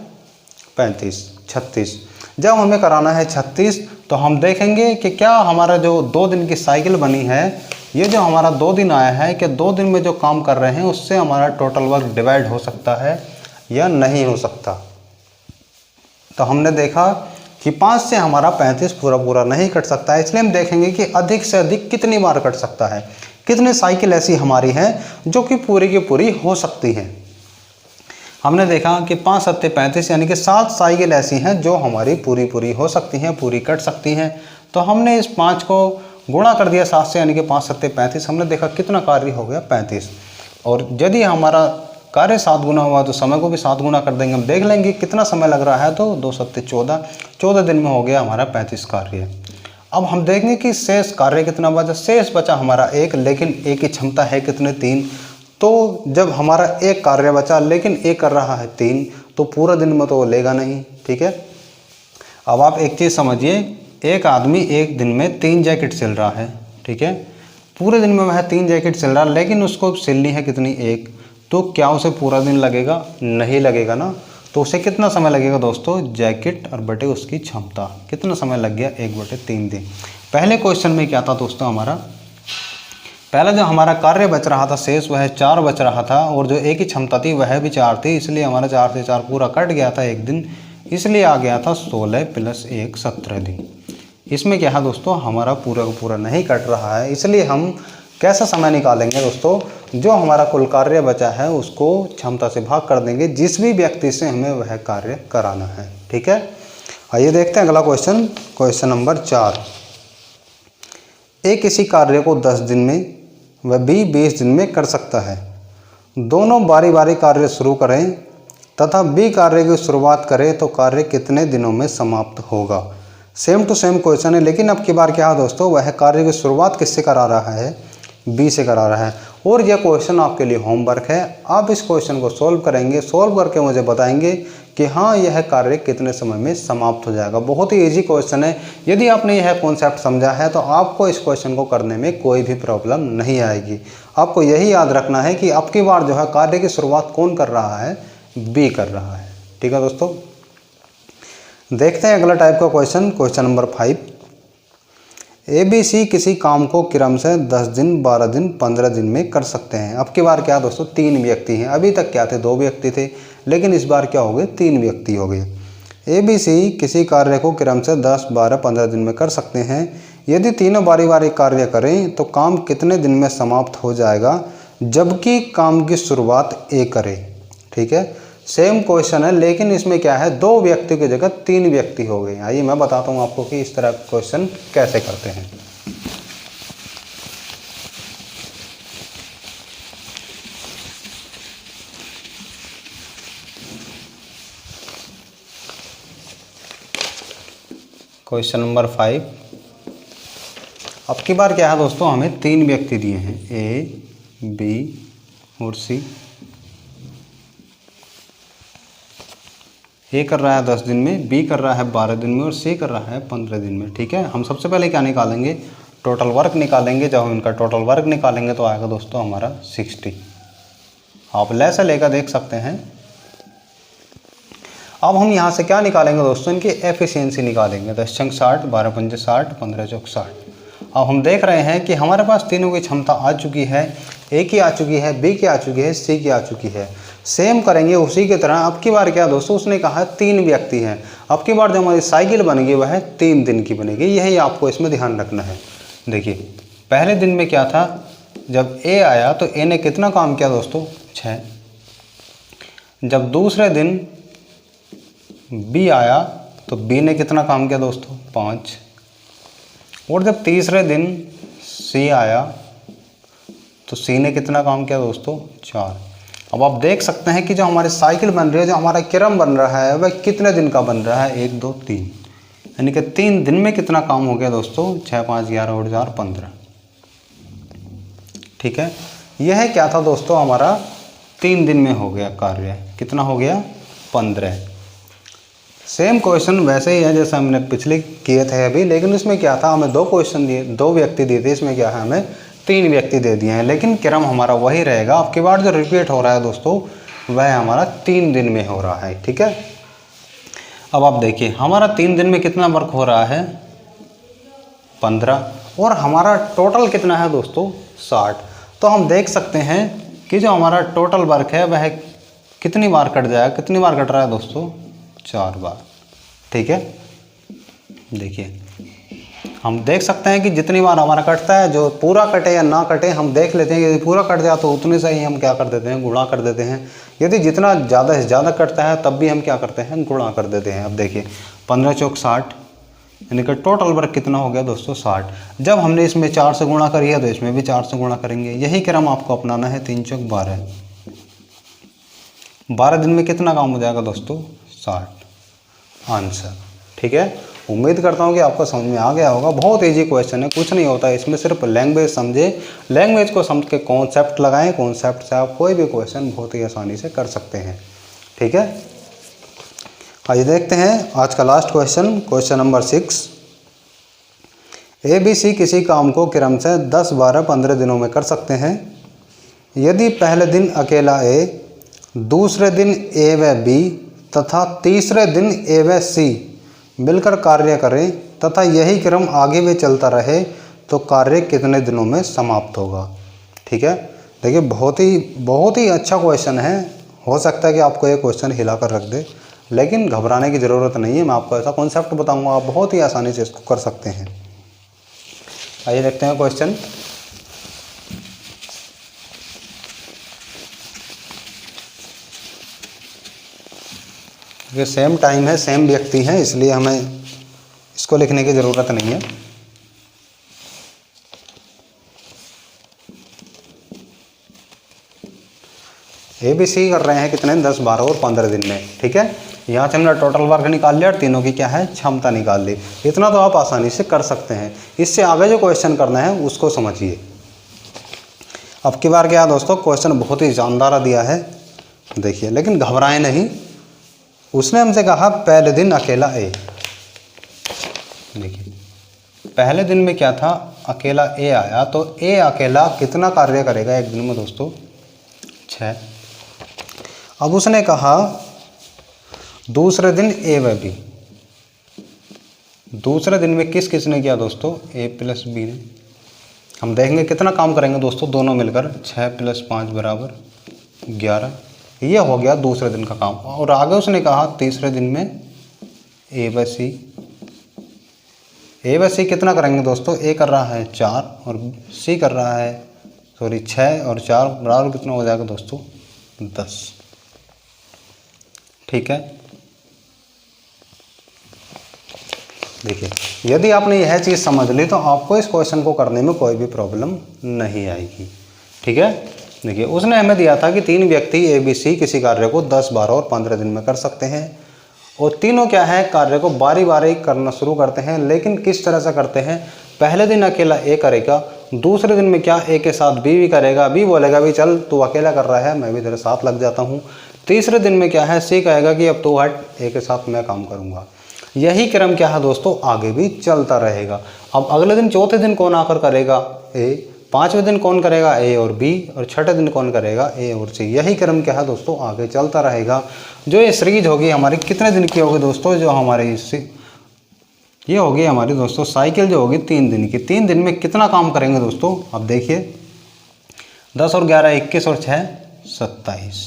35, 36। जब हमें कराना है 36 तो हम देखेंगे कि क्या हमारा जो 2 दिन की साइकिल बनी है, ये जो हमारा 2 दिन आया है, कि 2 दिन में जो काम कर रहे हैं उससे हमारा टोटल वर्क डिवाइड हो सकता है या नहीं हो सकता। तो हमने देखा कि 5 से हमारा 35 पूरा पूरा नहीं कट सकता है, इसलिए हम देखेंगे कि अधिक से अधिक कितनी बार कट सकता है, कितनी साइकिल ऐसी हमारी है जो कि पूरी की पूरी हो सकती है। हमने देखा कि 5 सत्ते 35, यानी कि 7 साइकिल ऐसी हैं जो हमारी पूरी पूरी हो सकती हैं, पूरी कट सकती हैं। तो हमने इस 5 को गुणा कर दिया 7 से, यानी कि 5 सत्ते 35। हमने देखा कितना कार्य हो गया, 35। और यदि हमारा कार्य 7 गुना हुआ तो समय को भी 7 गुना कर देंगे। हम देख लेंगे कितना समय लग रहा है, तो 2 सत्ते 14, 14 दिन में हो गया हमारा 35 कार्य। अब हम देखेंगे कि शेष कार्य कितना बचा। शेष बचा हमारा 1, लेकिन एक की क्षमता है कितने, 3। तो जब हमारा एक कार्य बचा लेकिन एक कर रहा है 3, तो पूरा दिन में तो वो लेगा नहीं, ठीक है। अब आप एक चीज़ समझिए, एक आदमी एक दिन में 3 जैकेट सिल रहा है, ठीक है। पूरे दिन में वह 3 जैकेट सिल रहा है, लेकिन उसको सिलनी है कितनी, 1। तो क्या उसे पूरा दिन लगेगा, नहीं लगेगा ना। तो उसे कितना समय लगेगा दोस्तों, जैकेट और बटे उसकी क्षमता, कितना समय लग गया, 1/3 दिन। पहले क्वेश्चन में क्या था दोस्तों, हमारा पहला जो हमारा कार्य बच रहा था शेष, वह 4 बच रहा था, और जो एक की क्षमता थी वह भी 4 थी, इसलिए हमारा 4 से 4 पूरा कट गया था एक दिन, इसलिए आ गया था 16 + 1 17 दिन। इसमें क्या है दोस्तों, हमारा पूरा का पूरा नहीं कट रहा है, इसलिए हम कैसा समय निकालेंगे दोस्तों, जो हमारा कुल कार्य बचा है उसको क्षमता से भाग कर देंगे, जिस भी व्यक्ति से हमें वह कार्य कराना है, ठीक है। आइए देखते हैं अगला क्वेश्चन, क्वेश्चन नंबर 4। ए किसी कार्य को 10 दिन में व बी 20 दिन में कर सकता है। दोनों बारी बारी कार्य शुरू करें तथा बी कार्य की शुरुआत करें तो कार्य कितने दिनों में समाप्त होगा। सेम टू सेम क्वेश्चन है, लेकिन अब की बार क्या है दोस्तों, वह कार्य की शुरुआत किससे करा रहा है, बी से करा रहा है। और यह क्वेश्चन आपके लिए होमवर्क है, आप इस क्वेश्चन को सॉल्व करेंगे, सॉल्व करके मुझे बताएंगे कि हाँ यह कार्य कितने समय में समाप्त हो जाएगा। बहुत ही इजी क्वेश्चन है, यदि आपने यह कॉन्सेप्ट समझा है तो आपको इस क्वेश्चन को करने में कोई भी प्रॉब्लम नहीं आएगी। आपको यही याद रखना है कि अब की बार जो है कार्य की शुरुआत कौन कर रहा है, बी कर रहा है, ठीक है दोस्तों। देखते हैं अगला टाइप का क्वेश्चन, क्वेश्चन नंबर 5। ABC किसी काम को क्रम से 10 दिन, 12 दिन, 15 दिन में कर सकते हैं। अब की बार क्या दोस्तों, 3 व्यक्ति हैं। अभी तक क्या थे, 2 व्यक्ति थे, लेकिन इस बार क्या हो गए, 3 व्यक्ति हो गए। ABC किसी कार्य को क्रम से 10, 12, 15 दिन में कर सकते हैं। यदि तीनों बारी बारी कार्य करें तो काम कितने दिन में समाप्त हो जाएगा, जबकि काम की शुरुआत ए करे, ठीक है। सेम क्वेश्चन है, लेकिन इसमें क्या है, 2 व्यक्ति की जगह 3 व्यक्ति हो गए। आइए मैं बताता हूँ आपको कि इस तरह का क्वेश्चन कैसे करते हैं। Question number 5। अब की बार क्या है दोस्तों, हमें 3 व्यक्ति दिए हैं, ए, बी और सी। ए कर रहा है 10 दिन में, बी कर रहा है 12 दिन में और सी कर रहा है 15 दिन में, ठीक है। हम सबसे पहले क्या निकालेंगे, टोटल वर्क निकालेंगे। जब हम इनका टोटल वर्क निकालेंगे तो आएगा दोस्तों हमारा 60। आप ले से लेकर देख सकते हैं। अब हम यहाँ से क्या निकालेंगे दोस्तों, इनकी एफिशिएंसी निकालेंगे। 10 छंग 60, 12 पंजे 60, 15 चौक 60। अब हम देख रहे हैं कि हमारे पास तीनों की क्षमता आ चुकी है, ए की आ चुकी है, बी की आ चुकी है, सी की आ चुकी है। सेम करेंगे उसी की तरह। अब की बार क्या दोस्तों, उसने कहा 3 व्यक्ति हैं। अब की बार जो हमारी साइकिल बनेगी वह 3 दिन की बनेगी, यही आपको इसमें ध्यान रखना है। देखिए पहले दिन में क्या था, जब ए आया तो ए ने कितना काम किया दोस्तों, 6। जब दूसरे दिन बी आया तो बी ने कितना काम किया दोस्तों, 5। और जब तीसरे दिन सी आया तो सी ने कितना काम किया दोस्तों, 4। अब आप देख सकते हैं कि जो हमारी साइकिल बन रही है, जो हमारा क्रम बन रहा है, वह कितने दिन का बन रहा है, 1 2 3, यानी कि 3 दिन में कितना काम हो गया दोस्तों, 6 5 11 और 4 15, ठीक है। यह क्या था दोस्तों, हमारा 3 दिन में हो गया कार्य, कितना हो गया, 15। सेम क्वेश्चन वैसे ही है जैसे हमने पिछले किए थे अभी, लेकिन इसमें क्या था, हमें 2 क्वेश्चन दिए, 2 व्यक्ति दिए थे, इसमें क्या है हमें 3 व्यक्ति दे दिए हैं, लेकिन क्रम हमारा वही रहेगा। अब की बार जो रिपीट हो रहा है दोस्तों वह हमारा 3 दिन में हो रहा है, ठीक है। अब आप देखिए हमारा 3 दिन में कितना वर्क हो रहा है 15, और हमारा टोटल कितना है दोस्तों 60। तो हम देख सकते हैं कि जो हमारा टोटल वर्क है वह कितनी बार कट जाएगा, कितनी बार कट रहा है दोस्तों 4 बार, ठीक है। देखिए हम देख सकते हैं कि जितनी बार हमारा कटता है, जो पूरा कटे या ना कटे हम देख लेते हैं। यदि पूरा कट जाए तो उतने से ही हम क्या कर देते हैं, गुणा कर देते हैं। यदि जितना ज़्यादा से ज़्यादा कटता है तब भी हम क्या करते हैं, गुणा कर देते हैं। अब देखिए 15 चौक 60, यानी कि टोटल वर्क कितना हो गया दोस्तों 60। जब हमने इसमें 4 से गुणा करी है तो इसमें भी 4 से गुणा करेंगे। यही क्रम आपको अपनाना है। 3 चौक 12, 12 दिन में कितना काम हो जाएगा दोस्तों 60 आंसर, ठीक है। उम्मीद करता हूँ कि आपको समझ में आ गया होगा। बहुत इजी क्वेश्चन है, कुछ नहीं होता है इसमें, सिर्फ लैंग्वेज समझे, लैंग्वेज को समझ के कॉन्सेप्ट लगाएं। कॉन्सेप्ट से आप कोई भी क्वेश्चन बहुत ही आसानी से कर सकते हैं, ठीक है। आइए देखते हैं आज का last question, question number 6। ABC किसी काम को क्रम से 10, 12, 15 दिनों में कर सकते हैं। यदि पहले दिन अकेला A, दूसरे दिन A व B तथा तीसरे दिन A व C मिलकर कार्य करें तथा यही क्रम आगे भी चलता रहे तो कार्य कितने दिनों में समाप्त होगा, ठीक है। देखिए बहुत ही अच्छा क्वेश्चन है। हो सकता है कि आपको ये क्वेश्चन हिला कर रख दे, लेकिन घबराने की ज़रूरत नहीं है। मैं आपको ऐसा कॉन्सेप्ट बताऊंगा, आप बहुत ही आसानी से इसको कर सकते हैं। आइए देखते हैं क्वेश्चन। ये सेम टाइम है, सेम व्यक्ति हैं, इसलिए हमें इसको लिखने की ज़रूरत नहीं है। ABC कर रहे हैं कितने, 10, 12 और 15 दिन में, ठीक है। यहाँ से हमने टोटल वर्क निकाल लिया और तीनों की क्या है, क्षमता निकाल ली। इतना तो आप आसानी से कर सकते हैं। इससे आगे जो क्वेश्चन करना है उसको समझिए। अब की बार क्या है दोस्तों, क्वेश्चन बहुत ही जानदार दिया है, देखिए, लेकिन घबराएं नहीं। उसने हमसे कहा पहले दिन अकेला A, देखिए पहले दिन में क्या था, अकेला A आया, तो A अकेला कितना कार्य करेगा एक दिन में दोस्तों 6। अब उसने कहा दूसरे दिन A व B, दूसरे दिन में किस किस ने किया दोस्तों, A प्लस B ने। हम देखेंगे कितना काम करेंगे दोस्तों दोनों मिलकर, 6 + 5 = 11। ये हो गया दूसरे दिन का काम। और आगे उसने कहा तीसरे दिन में A व C, A व C कितना करेंगे दोस्तों, A कर रहा है 4 और C कर रहा है 6 और 4 बराबर कितना हो जाएगा दोस्तों 10, ठीक है। देखिए यदि आपने यह चीज़ समझ ली तो आपको इस क्वेश्चन को करने में कोई भी प्रॉब्लम नहीं आएगी, ठीक है। देखिए उसने हमें दिया था कि 3 व्यक्ति ABC किसी कार्य को 10, 12 और 15 दिन में कर सकते हैं, और तीनों क्या है, कार्य को बारी बारी करना शुरू करते हैं। लेकिन किस तरह से करते हैं, पहले दिन अकेला A करेगा, दूसरे दिन में क्या A के साथ B भी करेगा, B बोलेगा भी चल तू अकेला कर रहा है मैं भी तेरे साथ लग जाता हूँ। तीसरे दिन में क्या है, C कहेगा कि अब तू हट, A के साथ मैं काम करूँगा। यही क्रम क्या है दोस्तों, आगे भी चलता रहेगा। अब अगले दिन चौथे दिन कौन आकर करेगा, A, पाँचवें दिन कौन करेगा, A और B, और छठे दिन कौन करेगा, A और C। यही क्रम क्या है दोस्तों, आगे चलता रहेगा। जो ये सीरीज होगी हमारी कितने दिन की होगी दोस्तों, जो हमारी ये होगी हमारी दोस्तों साइकिल जो होगी 3 दिन की। 3 दिन में कितना काम करेंगे दोस्तों, अब देखिए 10 और 11 21 और 6 27,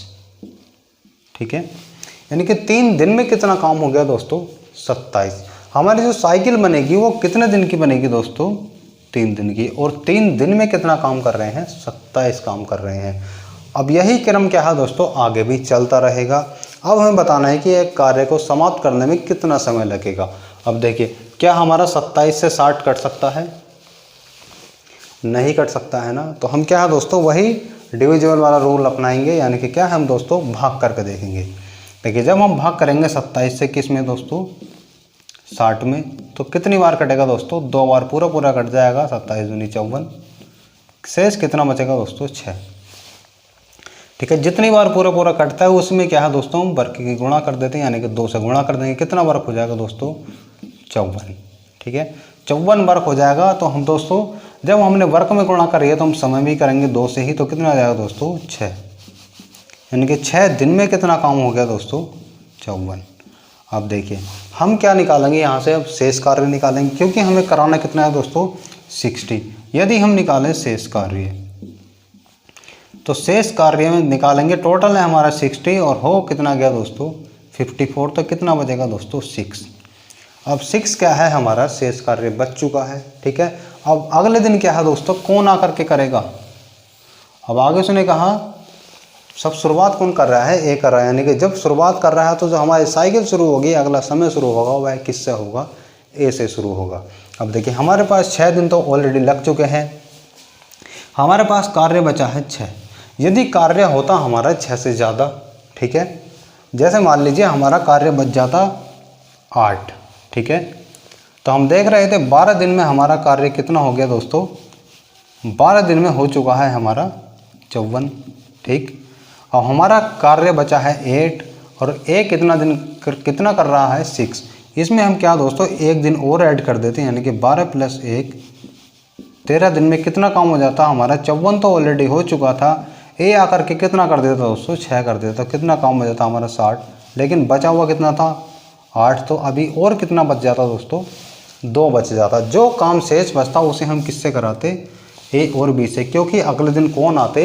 ठीक है। यानी कि 3 दिन में कितना काम हो गया दोस्तों 27। हमारी जो साइकिल बनेगी वो कितने दिन की बनेगी दोस्तों, 3 दिन की। और 3 दिन में कितना काम कर रहे हैं, 27 काम कर रहे हैं। अब यही क्रम क्या है दोस्तों, आगे भी चलता रहेगा। अब हमें बताना है कि एक कार्य को समाप्त करने में कितना समय लगेगा। अब देखिए क्या हमारा 27 से 60 कट सकता है, नहीं कट सकता है ना। तो हम क्या है दोस्तों, वही डिविजिबल वाला रूल अपनाएंगे, यानी कि क्या हम दोस्तों भाग करके देखेंगे। देखिए जब हम भाग करेंगे 27 से किस में दोस्तों, 60 में, तो कितनी बार कटेगा दोस्तों, 2 बार पूरा कट जाएगा। 27 दूनी 54, शेष कितना बचेगा दोस्तों 6। ठीक है। जितनी बार पूरा पूरा कटता है उसमें क्या है दोस्तों, हम वर्ग की गुणा कर देते हैं, यानी कि 2 से गुणा कर देंगे। कितना वर्ग हो जाएगा दोस्तों, 54। ठीक है, 54 वर्ग हो जाएगा। तो हम दोस्तों जब हमने वर्ग में गुणा करिए तो हम समय भी करेंगे 2 से ही, तो कितना आ जाएगा दोस्तों, 6। यानी कि 6 दिन में कितना काम हो गया दोस्तों, 54। अब देखिए हम क्या निकालेंगे यहाँ से, अब शेष कार्य निकालेंगे, क्योंकि हमें कराना कितना है दोस्तों, 60। यदि हम निकालें शेष कार्य, तो शेष कार्य में निकालेंगे, टोटल है हमारा 60 और हो कितना गया दोस्तों, 54। तो कितना बचेगा दोस्तों, 6। अब 6 क्या है, हमारा शेष कार्य बच चुका है। ठीक है, अब अगले दिन क्या है दोस्तों, कौन आकर के करेगा। अब आगे उसने कहा सब शुरुआत कौन कर रहा है, ए कर रहा है, यानी कि जब शुरुआत कर रहा है तो जो हमारी साइकिल शुरू होगी, अगला समय शुरू होगा वह किससे होगा, ए से शुरू होगा। अब देखिए हमारे पास 6 दिन तो ऑलरेडी लग चुके हैं, हमारे पास कार्य बचा है 6। यदि कार्य होता हमारा 6 से ज़्यादा, ठीक है, जैसे मान लीजिए हमारा कार्य बच जाता 8, ठीक है, तो हम देख रहे थे 12 दिन में हमारा कार्य कितना हो गया दोस्तों, 12 दिन में हो चुका है हमारा 54। ठीक, अब हमारा कार्य बचा है 8 और ए कितना कर रहा है, 6। इसमें हम क्या दोस्तों, एक दिन और ऐड कर देते हैं, यानी कि 12 + 1 13 दिन में कितना काम हो जाता हमारा, 54 तो ऑलरेडी हो चुका था, ए आकर के कितना कर देता दोस्तों, 6 कर देता, तो कितना काम हो जाता हमारा 60। लेकिन बचा हुआ कितना था, 8। तो अभी और कितना बच जाता दोस्तों, 2 बच जाता। जो काम शेष बचता उसे हम किससे कराते, ए और बी से, क्योंकि अगले दिन कौन आते,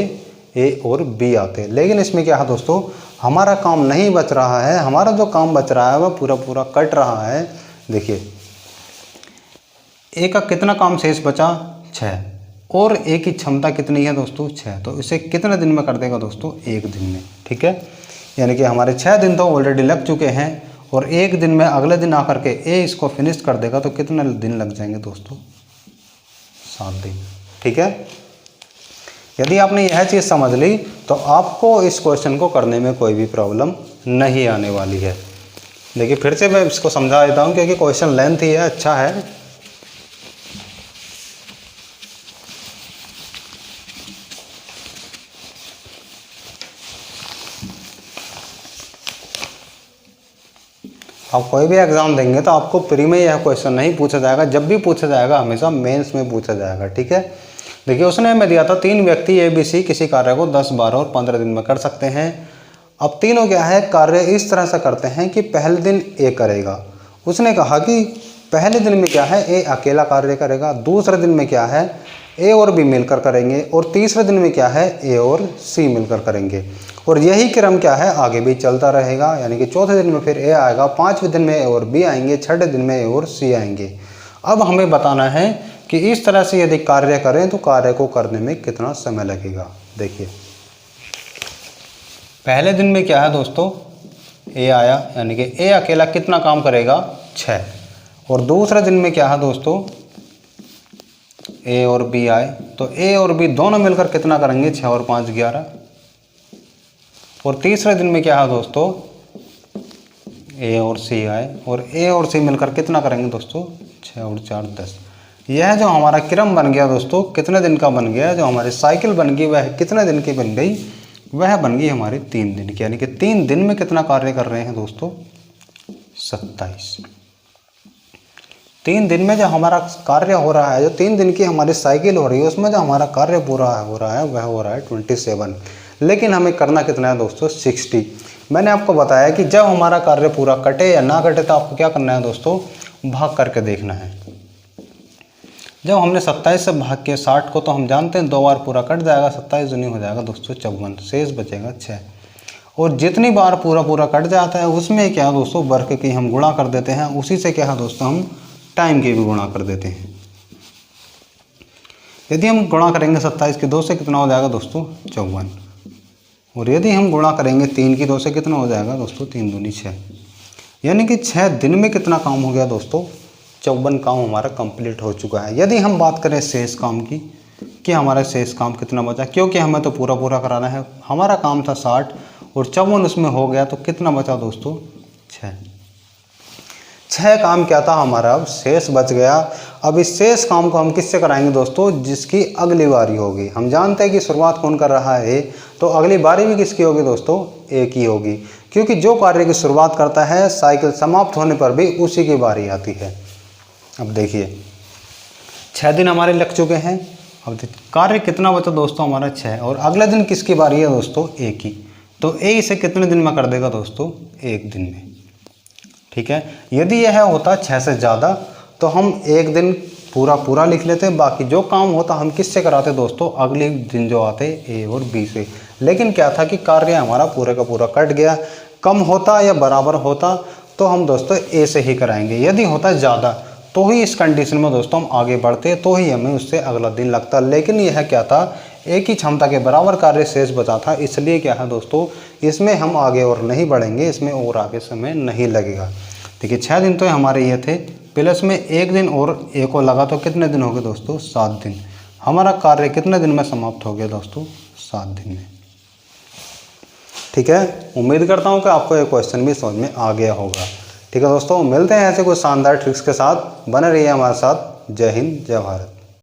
ए और बी आते। लेकिन इसमें क्या है दोस्तों, हमारा काम नहीं बच रहा है, हमारा जो काम बच रहा है वह पूरा पूरा कट रहा है। देखिए ए का कितना काम शेष बचा, 6, और ए की क्षमता कितनी है दोस्तों, 6। तो इसे कितने दिन में कर देगा दोस्तों, 1 दिन में। ठीक है, यानी कि हमारे 6 दिन तो ऑलरेडी लग चुके हैं और 1 दिन में अगले दिन आकर के ए इसको फिनिश कर देगा, तो कितने दिन लग जाएंगे दोस्तों, 7 दिन। ठीक है, यदि आपने यह चीज़ समझ ली तो आपको इस क्वेश्चन को करने में कोई भी प्रॉब्लम नहीं आने वाली है। देखिए फिर से मैं इसको समझा देता हूँ, क्योंकि क्वेश्चन लेंथ ही है, अच्छा है। आप कोई भी एग्ज़ाम देंगे तो आपको प्री में यह क्वेश्चन नहीं पूछा जाएगा, जब भी पूछा जाएगा हमेशा मेंस में पूछा जाएगा। ठीक है, देखिए उसने हमें दिया था 3 व्यक्ति ए बी सी किसी कार्य को 10, 12 और 15 दिन में कर सकते हैं। अब तीनों क्या है, कार्य इस तरह से करते हैं कि पहले दिन ए करेगा। उसने कहा कि पहले दिन में क्या है, ए अकेला कार्य करेगा, दूसरे दिन में क्या है, ए और बी मिलकर करेंगे, और तीसरे दिन में क्या है, ए और सी मिलकर करेंगे। और यही क्रम क्या है, आगे भी चलता रहेगा, यानी कि चौथे दिन में फिर ए आएगा, 5वें दिन में ए और बी आएंगे, 6ठे दिन में ए और सी आएंगे। अब हमें बताना है कि इस तरह से यदि कार्य करें तो कार्य को करने में कितना समय लगेगा। देखिए पहले दिन में क्या है दोस्तों, ए आया, यानी कि ए अकेला कितना काम करेगा, 6। और दूसरे दिन में क्या है दोस्तों, ए और बी आए, तो ए और बी दोनों मिलकर कितना करेंगे, 6 और 5 11। और तीसरे दिन में क्या है दोस्तों, ए और सी आए, और ए और सी मिलकर कितना करेंगे दोस्तों, 6 और 4 10। यह जो हमारा क्रम बन गया दोस्तों, कितने दिन का बन गया, जो हमारी साइकिल बन गई वह कितने दिन की बन गई, वह बन गई हमारी 3 दिन की। यानी कि 3 दिन में कितना कार्य कर रहे हैं दोस्तों, 27। 3 दिन में जो हमारा कार्य हो रहा है, जो 3 दिन की हमारी साइकिल हो रही है, उसमें जो हमारा कार्य पूरा हो रहा है वह हो रहा है 27। लेकिन हमें करना कितना है दोस्तों, 60। मैंने आपको बताया कि जब हमारा कार्य पूरा कटे या ना कटे तो आपको क्या करना है दोस्तों, भाग करके देखना है। जब हमने 27 से भाग के 60 को, तो हम जानते हैं 2 बार पूरा कट जाएगा, 27 दूनी हो जाएगा दोस्तों 54, शेष बचेगा 6। और जितनी बार पूरा पूरा कट जाता है उसमें क्या दोस्तों, वर्ग की हम गुणा कर देते हैं, उसी से क्या है दोस्तों, हम टाइम की भी गुणा कर देते हैं। यदि हम गुणा करेंगे 27 की 2 से कितना हो जाएगा दोस्तों, 54। और यदि हम गुणा करेंगे 3 की 2 से कितना हो जाएगा दोस्तों, 3 दूनी 6। यानी कि 6 दिन में कितना काम हो गया दोस्तों, 54 काम हमारा कंप्लीट हो चुका है। यदि हम बात करें शेष काम की, कि हमारा शेष काम कितना बचा, क्योंकि हमें तो पूरा पूरा कराना है, हमारा काम था 60 और 54 उसमें हो गया, तो कितना बचा दोस्तों, 6। 6 काम क्या था हमारा, अब शेष बच गया। अब इस शेष काम को हम किससे कराएंगे दोस्तों, जिसकी अगली बारी होगी। हम जानते हैं कि शुरुआत कौन कर रहा है, तो अगली बारी भी किसकी होगी दोस्तों, ए की होगी, क्योंकि जो कार्य की शुरुआत करता है साइकिल समाप्त होने पर भी उसी की बारी आती है। अब देखिए 6 दिन हमारे लग चुके हैं। अब कार्य कितना बचा दोस्तों, हमारा 6, और अगले दिन किसकी बारी है दोस्तों, ए की। तो ए इसे कितने दिन में कर देगा दोस्तों, 1 दिन में। ठीक है, यदि यह होता 6 से ज़्यादा तो हम 1 दिन पूरा लिख लेते, बाकी जो काम होता हम किससे कराते दोस्तों, अगले दिन जो आते ए और बी से। लेकिन क्या था कि कार्य हमारा पूरे का पूरा कट गया। कम होता या बराबर होता तो हम दोस्तों ए से ही कराएंगे, यदि होता ज़्यादा तो ही इस कंडीशन में दोस्तों हम आगे बढ़ते, तो ही हमें उससे अगला दिन लगता। लेकिन यह क्या था, एक ही क्षमता के बराबर कार्य शेष बचा था, इसलिए क्या है दोस्तों, इसमें हम आगे और नहीं बढ़ेंगे, इसमें और आगे समय नहीं लगेगा। देखिए 6 दिन तो हमारे ये थे, प्लस में 1 दिन और ए को लगा तो कितने दिन हो गए दोस्तों, 7 दिन। हमारा कार्य कितने दिन में समाप्त हो गया दोस्तों, 7 दिन में। ठीक है, उम्मीद करता हूँ कि आपको ये क्वेश्चन भी समझ में आ गया होगा। ठीक है दोस्तों, मिलते हैं ऐसे कुछ शानदार ट्रिक्स के साथ, बने रहिए हमारे साथ। जय हिंद, जय भारत।